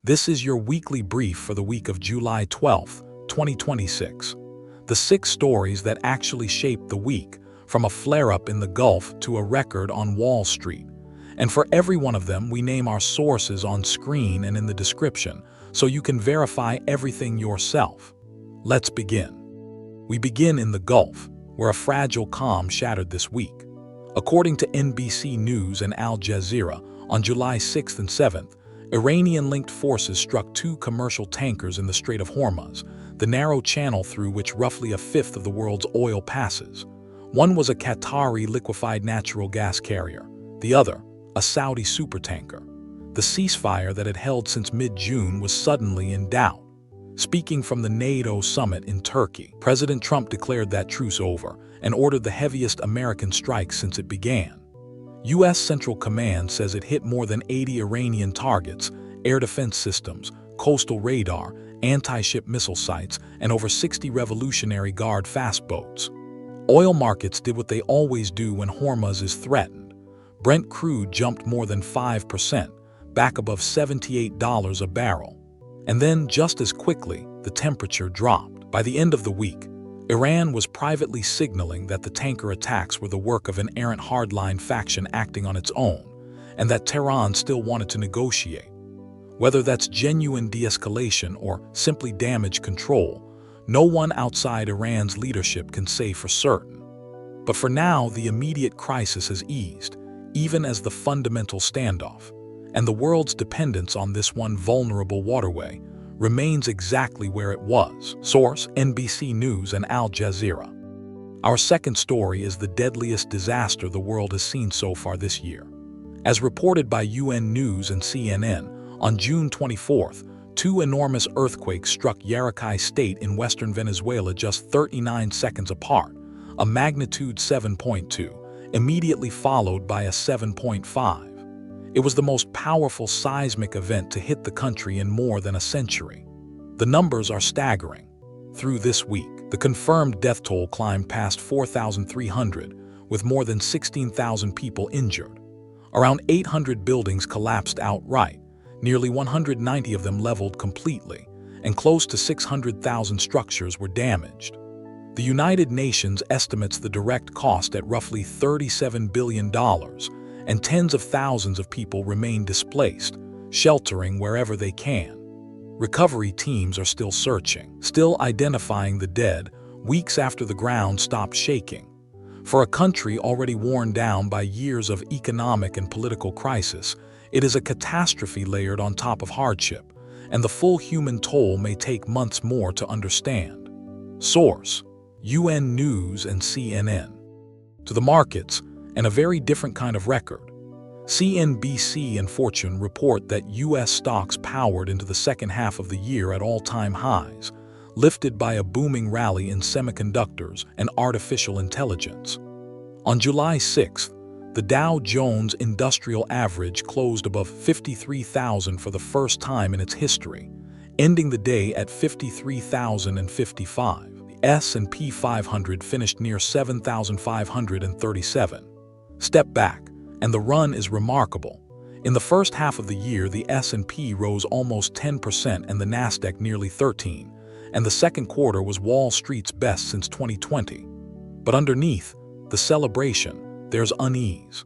This is your weekly brief for the week of July 12, 2026. The 6 stories that actually shaped the week, from a flare-up in the Gulf to a record on Wall Street. And for every one of them, we name our sources on screen and in the description, so you can verify everything yourself. Let's begin. We begin in the Gulf, where a fragile calm shattered this week. According to NBC News and Al Jazeera, on July 6th and 7th, Iranian-linked forces struck 2 commercial tankers in the Strait of Hormuz, the narrow channel through which roughly a fifth of the world's oil passes. One was a Qatari liquefied natural gas carrier, the other, a Saudi supertanker. The ceasefire that had held since mid-June was suddenly in doubt. Speaking from the NATO summit in Turkey, President Trump declared that truce over and ordered the heaviest American strikes since it began. U.S. Central Command says it hit more than 80 Iranian targets, air defense systems, coastal radar, anti-ship missile sites, and over 60 Revolutionary Guard fast boats. Oil markets did what they always do when Hormuz is threatened. Brent crude jumped more than 5%, back above $78 a barrel. And then, just as quickly, the temperature dropped. By the end of the week, Iran was privately signaling that the tanker attacks were the work of an errant hardline faction acting on its own, and that Tehran still wanted to negotiate. Whether that's genuine de-escalation or simply damage control, no one outside Iran's leadership can say for certain. But for now, the immediate crisis has eased, even as the fundamental standoff, and the world's dependence on this one vulnerable waterway remains exactly where it was. Source: NBC News and Al Jazeera. Our second story is the deadliest disaster the world has seen so far this year. As reported by UN News and CNN, on June 24th, 2 enormous earthquakes struck Maracay State in western Venezuela just 39 seconds apart, a magnitude 7.2, immediately followed by a 7.5. It was the most powerful seismic event to hit the country in more than a century. The numbers are staggering. Through this week, the confirmed death toll climbed past 4,300, with more than 16,000 people injured. Around 800 buildings collapsed outright, nearly 190 of them leveled completely, and close to 600,000 structures were damaged. The United Nations estimates the direct cost at roughly $37 billion, and tens of thousands of people remain displaced, sheltering wherever they can. Recovery teams are still searching, still identifying the dead, weeks after the ground stopped shaking. For a country already worn down by years of economic and political crisis, it is a catastrophe layered on top of hardship, and the full human toll may take months more to understand. Source: UN News and CNN. To the markets, and a very different kind of record. CNBC and Fortune report that U.S. stocks powered into the second half of the year at all-time highs, lifted by a booming rally in semiconductors and artificial intelligence. On July 6th, the Dow Jones Industrial Average closed above 53,000 for the first time in its history, ending the day at 53,055. The S&P 500 finished near 7,537. Step back, and the run is remarkable. In the first half of the year, the S&P rose almost 10% and the Nasdaq nearly 13%, and the second quarter was Wall Street's best since 2020. But underneath the celebration, there's unease.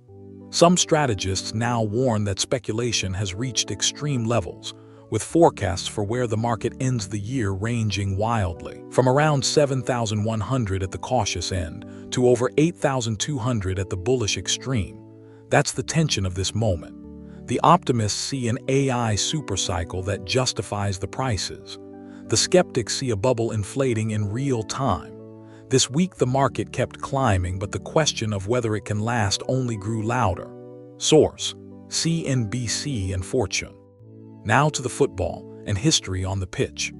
Some strategists now warn that speculation has reached extreme levels, with forecasts for where the market ends the year ranging wildly, from around 7,100 at the cautious end to over 8,200 at the bullish extreme. That's the tension of this moment. The optimists see an AI supercycle that justifies the prices. The skeptics see a bubble inflating in real time. This week the market kept climbing, but the question of whether it can last only grew louder. Source: CNBC and Fortune. Now to the football and history on the pitch.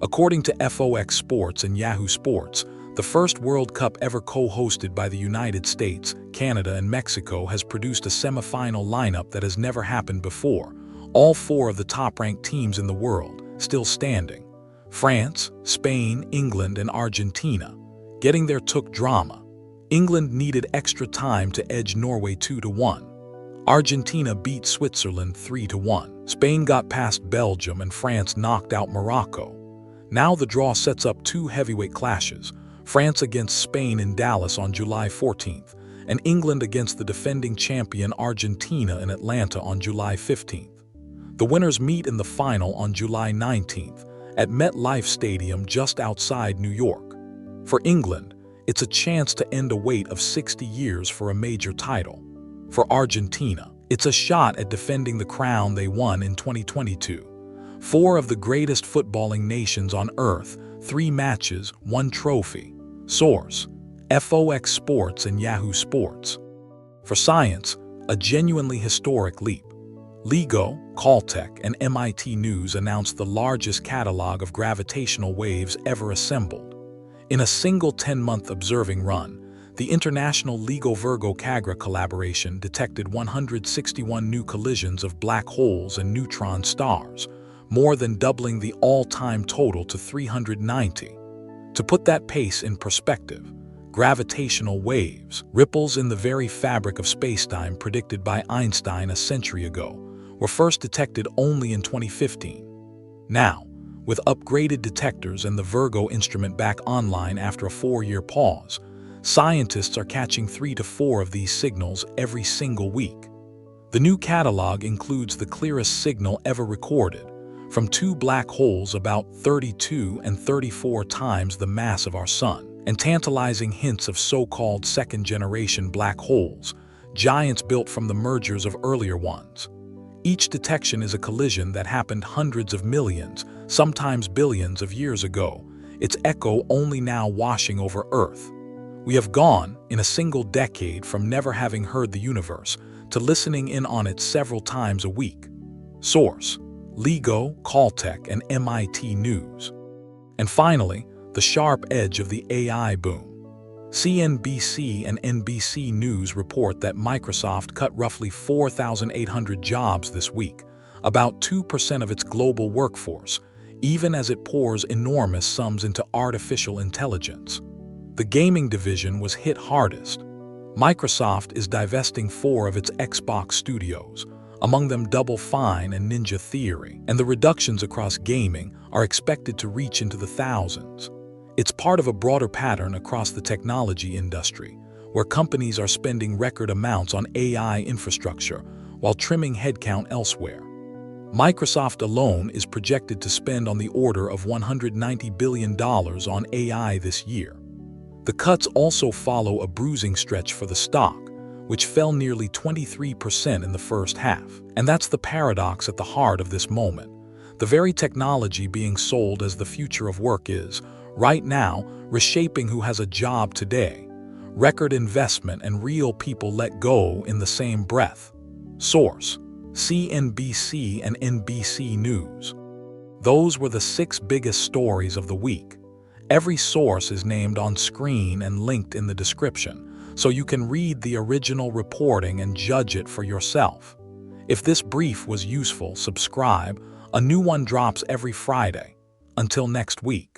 According to FOX Sports and Yahoo Sports, the first World Cup ever co-hosted by the United States, Canada, and Mexico has produced a semifinal lineup that has never happened before. All 4 of the top-ranked teams in the world still standing. France, Spain, England, and Argentina. Getting there took drama. England needed extra time to edge Norway 2-1. Argentina beat Switzerland 3-1. Spain got past Belgium and France knocked out Morocco. Now the draw sets up two heavyweight clashes, France against Spain in Dallas on July 14th, and England against the defending champion Argentina in Atlanta on July 15th. The winners meet in the final on July 19th at MetLife Stadium just outside New York. For England, it's a chance to end a wait of 60 years for a major title. For Argentina, it's a shot at defending the crown they won in 2022. Four of the greatest footballing nations on Earth, 3 matches, 1 trophy. Source: FOX Sports and Yahoo Sports. For science, a genuinely historic leap. LIGO, Caltech, and MIT News announced the largest catalog of gravitational waves ever assembled. In a single 10-month observing run, the International LIGO-Virgo-Cagra collaboration detected 161 new collisions of black holes and neutron stars, more than doubling the all-time total to 390. To put that pace in perspective, gravitational waves, ripples in the very fabric of spacetime predicted by Einstein a century ago, were first detected only in 2015. Now, with upgraded detectors and the Virgo instrument back online after a 4-year pause, scientists are catching 3 to 4 of these signals every single week. The new catalog includes the clearest signal ever recorded, from 2 black holes about 32 and 34 times the mass of our Sun, and tantalizing hints of so-called second-generation black holes, giants built from the mergers of earlier ones. Each detection is a collision that happened hundreds of millions, sometimes billions of years ago, its echo only now washing over Earth. We have gone, in a single decade, from never having heard the universe to listening in on it several times a week. Source: LIGO, Caltech, and MIT News. And finally, the sharp edge of the AI boom. CNBC and NBC News report that Microsoft cut roughly 4,800 jobs this week, about 2% of its global workforce, even as it pours enormous sums into artificial intelligence. The gaming division was hit hardest. Microsoft is divesting 4 of its Xbox studios, among them Double Fine and Ninja Theory, and the reductions across gaming are expected to reach into the thousands. It's part of a broader pattern across the technology industry, where companies are spending record amounts on AI infrastructure while trimming headcount elsewhere. Microsoft alone is projected to spend on the order of $190 billion on AI this year. The cuts also follow a bruising stretch for the stock, which fell nearly 23% in the first half. And that's the paradox at the heart of this moment. The very technology being sold as the future of work is, right now, reshaping who has a job today. Record investment and real people let go in the same breath. Source: CNBC and NBC News. Those were the 6 biggest stories of the week. Every source is named on screen and linked in the description, so you can read the original reporting and judge it for yourself. If this brief was useful, subscribe. A new one drops every Friday. Until next week.